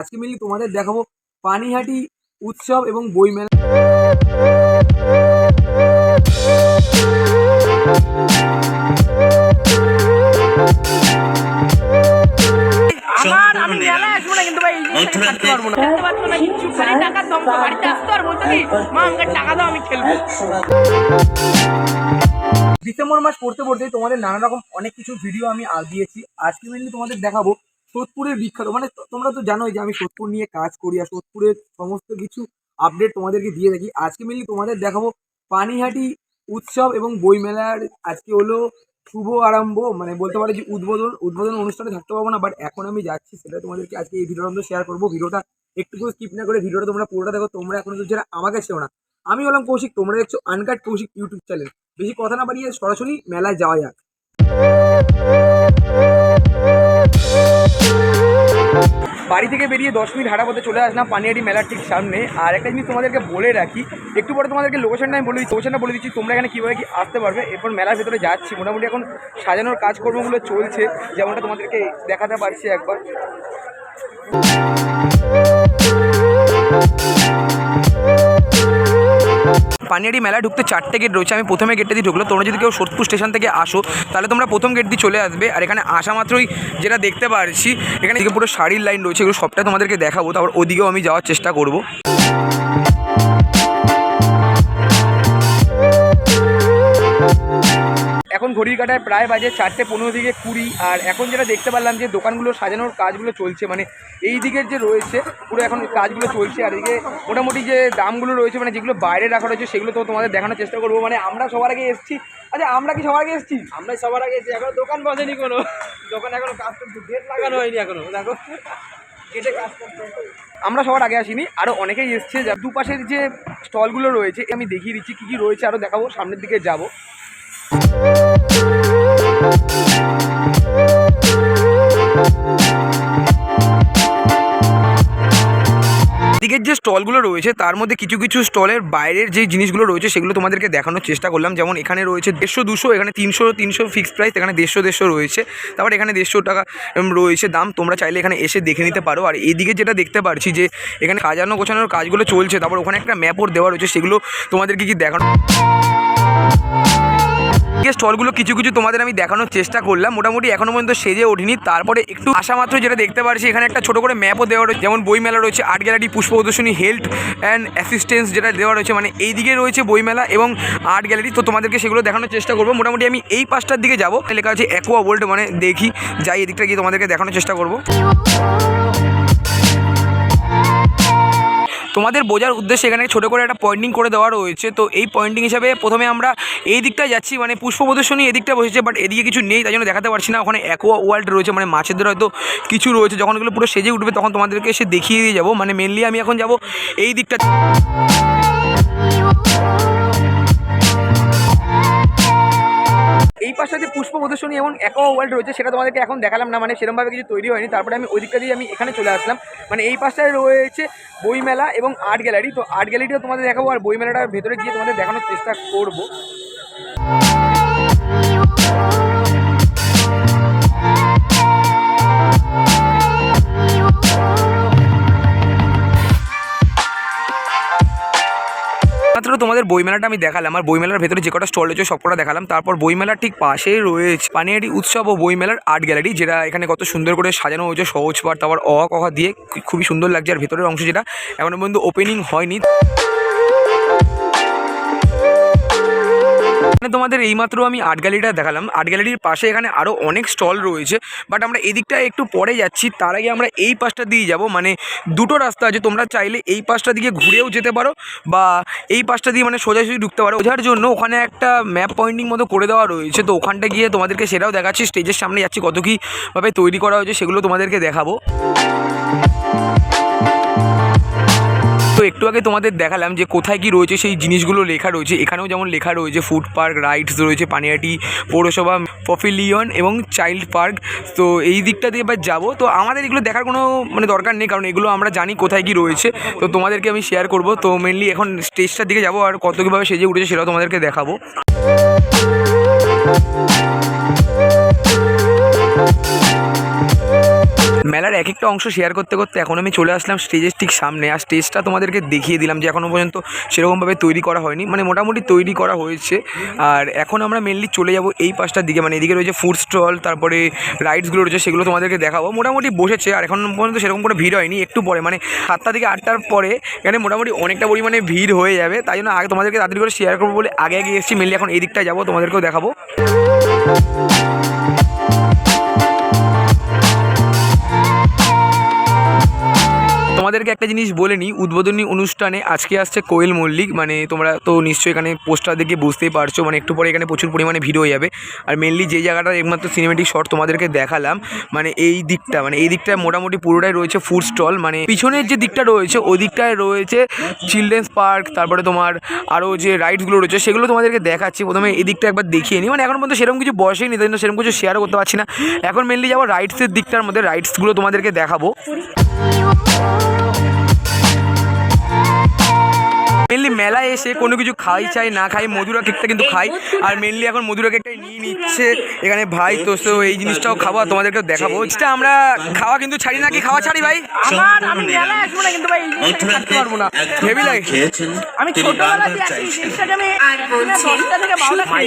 আজকে মেনলি তোমাদের দেখাবো পানিহাটি উৎসব এবং বইমেলা। আমি মেলায় আসবো না, কিন্তু ভাই এই জিনিসটাকে থাকতে পারবো না, খেলতে পারবো না কিচ্ছু, খালি টাকার দম। বাড়িতে আসতো আর বলতো কি মা আমাকে টাকা দাও আমি খেলবো। ডিসেম্বর মাস পড়তে পড়তেই তোমাদের নানা রকম অনেক কিছু ভিডিও আমি দিয়েছি। আজকে মেনলি তোমাদের দেখাবো সোদপুরের বিখ্যাত, মানে তোমরা তো জানোই যে আমি সোদপুর নিয়ে কাজ করি আর সোদপুরের সমস্ত কিছু আপডেট তোমাদেরকে দিয়ে থাকি। আজকে মেনলি তোমাদের দেখাবো পানিহাটি উৎসব এবং বইমেলার আজকে হলো শুভ আরম্ভ, মানে বলতে পারো যে উদ্বোধন অনুষ্ঠানে থাকতে পারবো না, বাট এখন আমি যাচ্ছি, সেটা তোমাদেরকে আজকে এই ভিডিওর মধ্যে শেয়ার করবো। ভিডিওটা একটুকু স্কিপ না করে ভিডিওটা তোমরা পুরোটা দেখো। তোমরা এখন যারা আমাকে ছিল না, আমি হলাম কৌশিক, তোমরা দেখছো আনকাট কৌশিক ইউটিউব চ্যানেল। বেশি কথা না বাড়িয়ে সরাসরি মেলায় যাওয়া যাক। বাড়ি থেকে বেরিয়ে 10 মিনিট হাঁটা পথে চলে আসলাম পানিহাটি মেলার ঠিক সামনে। আর একটা জিনিস তোমাদেরকে বলে রাখি, একটু পরে তোমাদেরকে লোকেশনটা আমি বলে দিচ্ছি তোমরা এখানে কীভাবে কি আসতে পারবে। এরপর মেলার ভেতরে যাচ্ছি, মোটামুটি এখন সাজানোর কাজকর্মগুলো চলছে, যেমনটা তোমাদেরকে দেখাতে পারছি একবার। পানিহাটি মেলায় ঢুকতে 4টে গেট রয়েছে, আমি প্রথমে গেটটা দিয়ে ঢুকলো। তোমরা যদি কেউ সোদপুর স্টেশন থেকে আসো তাহলে তোমরা প্রথম গেট দিয়ে চলে আসবে। আর এখানে আসা মাত্রই যেটা দেখতে পারছি, এখানে পুরো শাড়ির লাইন রয়েছে, এগুলো সবটা তোমাদেরকে দেখাবো। তারপর ওদিকেও আমি যাওয়ার চেষ্টা করব। এখন ঘড়ির কাঁটায় প্রায় বাজে 4:15 থেকে 20। আর এখন যেটা দেখতে পারলাম যে দোকানগুলো সাজানোর কাজগুলো চলছে, মানে এই দিকের যে রয়েছে পুরো এখন কাজগুলো চলছে। আর এদিকে মোটামুটি যে দামগুলো রয়েছে, মানে যেগুলো বাইরে রাখা রয়েছে, সেগুলো তো তোমাদের দেখানোর চেষ্টা করবো। মানে আমরা সবার আগে এসেছি। আচ্ছা, আমরা কি সবার আগে এসেছি? আমরাই সবার আগে এসে, এখনো দোকান বসেনি, কোনো দোকান এখনো কাজ করছে, গেট লাগানো হয়নি এখনো, দেখো গেটে কাজ করছে। আমরা সবার আগে আসিনি, আরও অনেকেই এসছে। দুপাশের যে স্টলগুলো রয়েছে আমি দেখিয়ে দিচ্ছি কী কী রয়েছে, আরও দেখাবো, সামনের দিকে যাব। দিকের যে স্টলগুলো রয়েছে তার মধ্যে কিছু কিছু স্টলের বাইরের যে জিনিসগুলো রয়েছে সেগুলো তোমাদেরকে দেখানোর চেষ্টা করলাম। যেমন এখানে রয়েছে 150-200, এখানে 300 ফিক্সড প্রাইস, এখানে 150 রয়েছে। তারপর এখানে 150 টাকা রয়েছে দাম। তোমরা চাইলে এখানে এসে দেখে নিতে পারো। আর এইদিকে যেটা দেখতে পারছি যে এখানে সাজানো গোছানোর কাজগুলো চলছে, তারপর ওখানে একটা ম্যাপও দেওয়া রয়েছে, সেগুলো তোমাদেরকে কি দেখানো। স্টলগুলো কিছু কিছু তোমাদের আমি দেখানোর চেষ্টা করলাম, মোটামুটি এখনো পর্যন্ত সেজে ওঠেনি। তারপরে একটু আসা মাত্র যেটা দেখতে পাচ্ছি, এখানে একটা ছোটো করে ম্যাপও দেওয়া রয়েছে, যেমন বইমেলা রয়েছে, আর্ট গ্যালারি, পুষ্প প্রদর্শনী, হেলথ অ্যান্ড অ্যাসিস্ট্যান্স যেটা দেওয়া রয়েছে, মানে এই দিকে রয়েছে বইমেলা এবং আর্ট গ্যালারি। তো তোমাদেরকে সেগুলো দেখানোর চেষ্টা করবো। মোটামুটি আমি এই পাশটার দিকে যাবো, লেখা আছে অ্যাকোয়া ওয়ার্ল্ড, মানে দেখি যাই এদিকটা গিয়ে তোমাদেরকে দেখানোর চেষ্টা করবো। তোমাদের বোঝার উদ্দেশ্যে এখানে ছোটো করে একটা পয়েন্টিং করে দেওয়া রয়েছে। তো এই পয়েন্টিং হিসাবে প্রথমে আমরা এই দিকটায় যাচ্ছি, মানে পুষ্প প্রদর্শনী এদিকটা বসেছে, বাট এদিকে কিছু নেই, তাই জন্য দেখাতে পারছি না। ওখানে অ্যাকোয়া ওয়ার্ল্ড রয়েছে, মানে মাছেদের হয়তো কিছু রয়েছে। যখন এগুলো পুরো সেজে উঠবে তখন তোমাদেরকে এসে দেখিয়ে দিয়ে যাবো। মানে মেনলি আমি এখন যাব এই দিকটা। এই পাশটাতে পুষ্প প্রদর্শনী এবং অ্যাকোয়া ওয়ার্ল্ড রয়েছে, সেটা তোমাদেরকে এখন দেখালাম না, মানে সেরকমভাবে কিছু তৈরি হয়নি। তারপরে আমি ওই দিকটা দিয়ে আমি এখানে চলে আসলাম। মানে এই পাশটায় রয়েছে বইমেলা এবং আর্ট গ্যালারি। তো আর্ট গ্যালারিটাও তোমাদের দেখাবো, আর বইমেলাটার ভেতরে গিয়ে তোমাদের দেখানোর চেষ্টা করবো। মাত্র তোমাদের বইমেলাটা আমি দেখালাম, আর বইমেলার ভেতরে যে কটা স্টল রয়েছে সবকটা দেখালাম। তারপর বইমেলার ঠিক পাশেই রয়েছে পানিহাটি উৎসব ও বইমেলার আর্ট গ্যালারি, যেটা এখানে কত সুন্দর করে সাজানো হয়েছে, সহজ পাঠ, তারপর অ দিয়ে খুবই সুন্দর লাগছে। আর ভেতরের অংশ যেটা এখনো পর্যন্ত ওপেনিং হয়নি। তোমাদের এইমাত্র আমি আর্ট গ্যালারিটা দেখালাম। আর্ট গ্যালারির পাশে এখানে আরও অনেক স্টল রয়েছে, বাট আমরা এদিকটা একটু পরে যাচ্ছি। তার আগে আমরা এই পাশটা দিয়ে যাব, মানে দুটো রাস্তা আছে, তোমরা চাইলে এই পাশটা দিকে ঘুরেও যেতে পারো বা এই পাশটা দিয়ে মানে সোজাসুজি ঢুকতে পারো। বোঝার জন্য ওখানে একটা ম্যাপ পয়েন্টিং মতো করে দেওয়া রয়েছে, তো ওখানটা গিয়ে তোমাদেরকে সেটাও দেখাচ্ছি। স্টেজের সামনে যাচ্ছি, কত কীভাবে তৈরি করা হয়েছে সেগুলো তোমাদেরকে দেখাবো। তো একটু আগে তোমাদের দেখালাম যে কোথায় কি রয়েছে সেই জিনিসগুলো লেখা রয়েছে। এখানেও যেমন লেখা রয়েছে ফুড পার্ক, রাইডস রয়েছে, পানিহাটি পৌরসভা পভিলিয়ন এবং চাইল্ড পার্ক। তো এই দিকটা দিয়ে এবার যাবো। তো আমাদের এগুলো দেখার কোনো মানে দরকার নেই, কারণ এগুলো আমরা জানি কোথায় কি রয়েছে। তো তোমাদেরকে আমি শেয়ার করব। তো মেনলি এখন স্টেজটার দিকে যাবো, আর কত কীভাবে সেজে উঠেছে সেটাও তোমাদেরকে দেখাবো। মেলার এক একটা অংশ শেয়ার করতে করতে এখন আমি চলে আসলাম স্টেজের ঠিক সামনে। আর স্টেজটা তোমাদেরকে দেখিয়ে দিলাম যে এখনও পর্যন্ত সেরকমভাবে তৈরি করা হয়নি, মানে মোটামুটি তৈরি করা হয়েছে। আর এখন আমরা মেনলি চলে যাব এই পাশটার দিকে, মানে এদিকে রয়েছে ফুড স্টল, তারপরে রাইডসগুলো রয়েছে, সেগুলো তোমাদেরকে দেখাবো। মোটামুটি বসেছে, আর এখন পর্যন্ত সেরকম কোনো ভিড় হয়নি। একটু পরে মানে 7টা থেকে 8টার পরে এখানে মোটামুটি অনেকটা পরিমাণে ভিড় হয়ে যাবে। তাই জন্য আগে তোমাদেরকে তাড়াতাড়ি করে শেয়ার করবো বলে আগে এসেছি। মেনলি এখন এই দিকটায় যাবো, তোমাদেরকেও দেখাবো। তোমাদেরকে একটা জিনিস বলে নিই, উদ্বোধনী অনুষ্ঠানে আজকে আসছে কোয়েল মল্লিক। মানে তোমরা তো নিশ্চয়ই এখানে পোস্টার দেখে বুঝতেই পারছো, মানে একটু পরে এখানে প্রচুর পরিমাণে ভিড় হয়ে যাবে। আর মেনলি যে জায়গাটা একমাত্র সিনেমেটিক শট তোমাদেরকে দেখালাম, মানে এই দিকটায় মোটামুটি পুরোটাই রয়েছে ফুড স্টল। মানে পিছনের যে দিকটা রয়েছে ওই দিকটায় রয়েছে চিলড্রেন্স পার্ক, তারপরে তোমার আরও যে রাইডসগুলো রয়েছে সেগুলো তোমাদেরকে দেখাচ্ছি। প্রথমে এই দিকটা একবার দেখিয়ে নিই, মানে এখন পর্যন্ত সেরকম কিছু বয়সেই নেই, তাই জন্য সেরকম কিছু শেয়ারও করতে পারছি না। এখন মেনলি যাবো রাইডসের দিকটার মধ্যে, রাইডসগুলো তোমাদেরকে দেখাবো। মেনলি মেলায় এসে কোনো কিছু খাই চাই না খাই, মধুরা কেকটা কিন্তু খাই। আর মেনলি এখন মধুরা কেকটাই নিয়ে নিচ্ছে এখানে ভাই। তো এই জিনিসটাও খাবো, তোমাদেরকেও দেখাবো। এটা আমরা খাওয়া কিন্তু ছাড়ি না, কি খাওয়া ছাড়ি ভাই? আমি মেলায় আসবো না কিন্তু ভাই, এই জিনিসটা ছাড়তে পারবো না। হেভি লাগে। আমি ছোটবেলা থেকে এই জিনিসটাকে আমি 10টা থেকে 12টা খাই।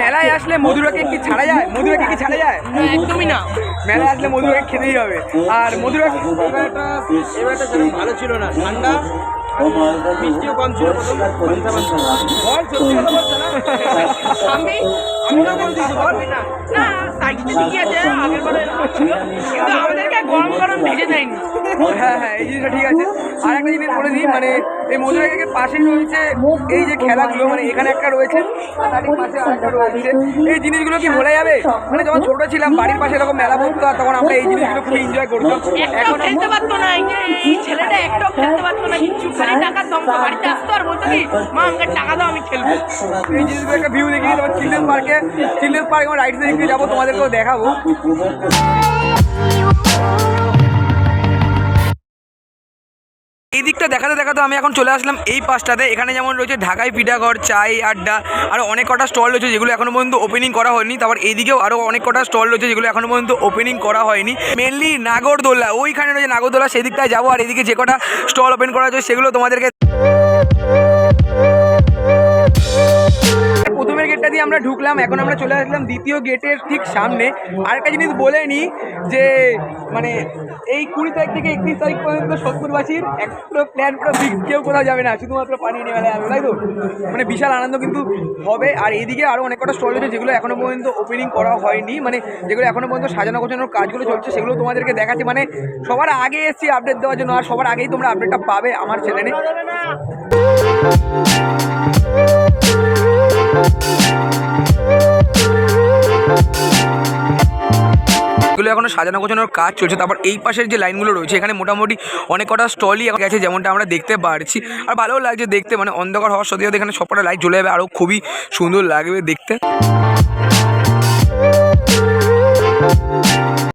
মেলায় আসলে মধুরা কেক কি ছাড়া যায়? মধুরা কেক কি ছাড়া যায়? একদমই না। মেলায় আসলে মধুরা কেক খেতেই হবে। আর মধুরা কেক এবারটা সেরকম ভালো ছিল না, ঠান্ডা মিষ্টিও কম ছিল। হ্যাঁ, এই জিনিসটা ঠিক আছে। আর একটা জিনিস বলে দিই, মানে এই মধুরা কেকের পাশেই রয়েছে এই যে খেলাগুলো, মানে এখানে একটা রয়েছে, তার পাশে আরেকটা রয়েছে। এই জিনিসগুলো কি ভোলা যাবে? মানে যখন ছোট ছিলাম বাড়ির পাশে এরকম মেলা বসতো, আর তখন আমরা এই জিনিসগুলো খুব এনজয় করতাম। এখন খেলতে পারতো না, এই ছেলেটা একটাও খেলতে পারতো না কিছু, খালি টাকার দম। বাড়িতে আসতো আর বলতো কি, মা আমাকে টাকা দাও আমি খেলবো। এই জিনিসগুলো একটা ভিউ দেখিয়ে তোমার চিলড্রেন্স পার্কে আমার রাইডসে দেখতে যাবো, তোমাদেরকেও দেখাবো। এই দিকটা দেখাতে দেখাতে আমি এখন চলে আসলাম এই পাশটাতে। এখানে যেমন রয়েছে ঢাকাই পিঠাঘর, চাই আড্ডা, আরও অনেক কটা স্টল রয়েছে যেগুলো এখনো পর্যন্ত ওপেনিং করা হয়নি। তারপর এইদিকেও আরও অনেক কটা স্টল রয়েছে যেগুলো এখনো পর্যন্ত ওপেনিং করা হয়নি। মেনলি নাগরদোলা, ওইখানে রয়েছে নাগরদোলা, সেই দিকটায় যাবো। আর এদিকে যে কটা স্টল ওপেন করা হয়েছে সেগুলো তোমাদেরকে। প্রথমের গেটটা দিয়ে আমরা ঢুকলাম, এখন আমরা চলে আসলাম দ্বিতীয় গেটের ঠিক সামনে। আরেকটা জিনিস বলে নিই যে মানে এই 20 তারিখ থেকে 31 তারিখ পর্যন্ত সোদপুরবাসীর পুরো প্ল্যান পুরো ফিক্স, কেউ কোথাও যাবে না, শুধুমাত্র পানি নিয়ে মেলায় আসবে, তাই তো? মানে বিশাল আনন্দ কিন্তু হবে। আর এইদিকে আরও অনেক কটা স্টল রয়েছে যেগুলো এখনো পর্যন্ত ওপেনিং করা হয়নি, মানে যেগুলো এখনো পর্যন্ত সাজানো গোছানোর কাজগুলো চলছে, সেগুলো তোমাদেরকে দেখাচ্ছি। মানে সবার আগে এসেছি আপডেট দেওয়ার জন্য, আর সবার আগেই তোমরা আপডেটটা পাবে আমার চ্যানেলে। এগুলো এখনো সাজানো গোছানোর কাজ চলছে। তারপর এই পাশের যে লাইনগুলো রয়েছে এখানে মোটামুটি অনেক কটা স্টলই এখন গেছে, যেমনটা আমরা দেখতে পারছি। আর ভালোও লাগছে দেখতে, মানে অন্ধকার হওয়ার সাথে সাথে এখানে সবকটা লাইট জ্বলে যাবে, আরও খুবই সুন্দর লাগবে দেখতে।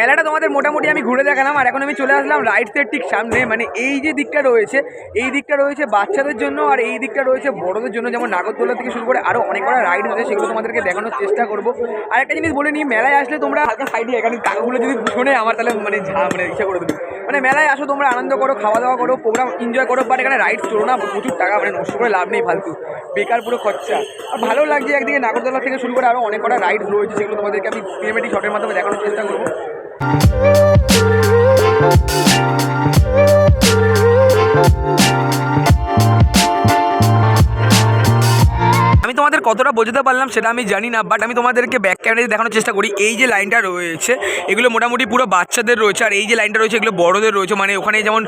মেলাটা তোমাদের মোটামুটি আমি ঘুরে দেখালাম। আর এখন আমি চলে আসলাম রাইডসের ঠিক সামনে। মানে এই যে দিকটা রয়েছে, এই দিকটা রয়েছে বাচ্চাদের জন্য, আর এই দিকটা রয়েছে বড়দের জন্য। যেমন নাগরদোলা থেকে শুরু করে আরও অনেক কটা রাইড আছে, সেগুলো তোমাদেরকে দেখানোর চেষ্টা করবো। আর একটা জিনিস বলে নিই, মেলায় আসলে তোমরা হালকা সাইডে, এখানে কাকুগুলো যদি শোনে আমার তাহলে মানে ইচ্ছা করে দেবে। মানে মেলায় আসো তোমরা, আনন্দ করো, খাওয়া দাওয়া করো, প্রোগ্রাম এনজয় করো, বাট এখানে রাইডস চলো না, প্রচুর টাকা মানে নষ্ট করে লাভ নেই, ফালতু বেকার পুরো খরচা। আর ভালো লাগছে, একদিকে নাগরদোলা থেকে শুরু করে আরও অনেক কটা রাইডস রয়েছে, সেগুলো তোমাদেরকে আমি সিনেমেটিক শটের মাধ্যমে দেখানোর চেষ্টা করবো। আমি তোমাদের কতটা বোঝাতে পারলাম সেটা আমি জানি না, বাট আমি তোমাদেরকে ব্যাক ক্যামেরায় দেখানোর চেষ্টা করি। এই যে লাইনটা রয়েছে এগুলো মোটামুটি পুরো বাচ্চাদের রয়েছে, আর এই যে লাইনটা রয়েছে এগুলো বড়দের রয়েছে। মানে ওখানে যেমন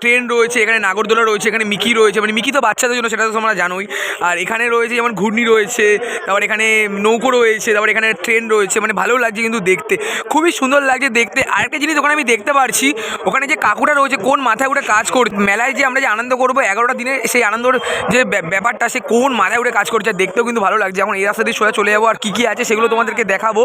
ট্রেন রয়েছে, এখানে নাগরদোলা রয়েছে, এখানে মিকি রয়েছে, মানে মিকি তো বাচ্চাদের জন্য, সেটা তো তোমরা জানোই। আর এখানে রয়েছে যেমন ঘূর্ণি রয়েছে, তারপর এখানে নৌকো রয়েছে, তারপর এখানে ট্রেন রয়েছে। মানে ভালো লাগছে কিন্তু দেখতে, খুবই সুন্দর লাগছে দেখতে। আরেকটা জিনিস ওখানে আমি দেখতে পারছি, ওখানে যে কাকুরা রয়েছে কোন মাথায় উঠে কাজ করছে, মেলায় যে আমরা যে আনন্দ করবো 11টা দিনে, সেই আনন্দর যে ব্যাপারটা সে কোন মাথায় উঠে কাজ করছে, দেখতেও কিন্তু ভালো লাগছে। এখন এই রাস্তা দিয়ে সোজা চলে যাবো, আর কী কী আছে সেগুলো তোমাদেরকে দেখাবো।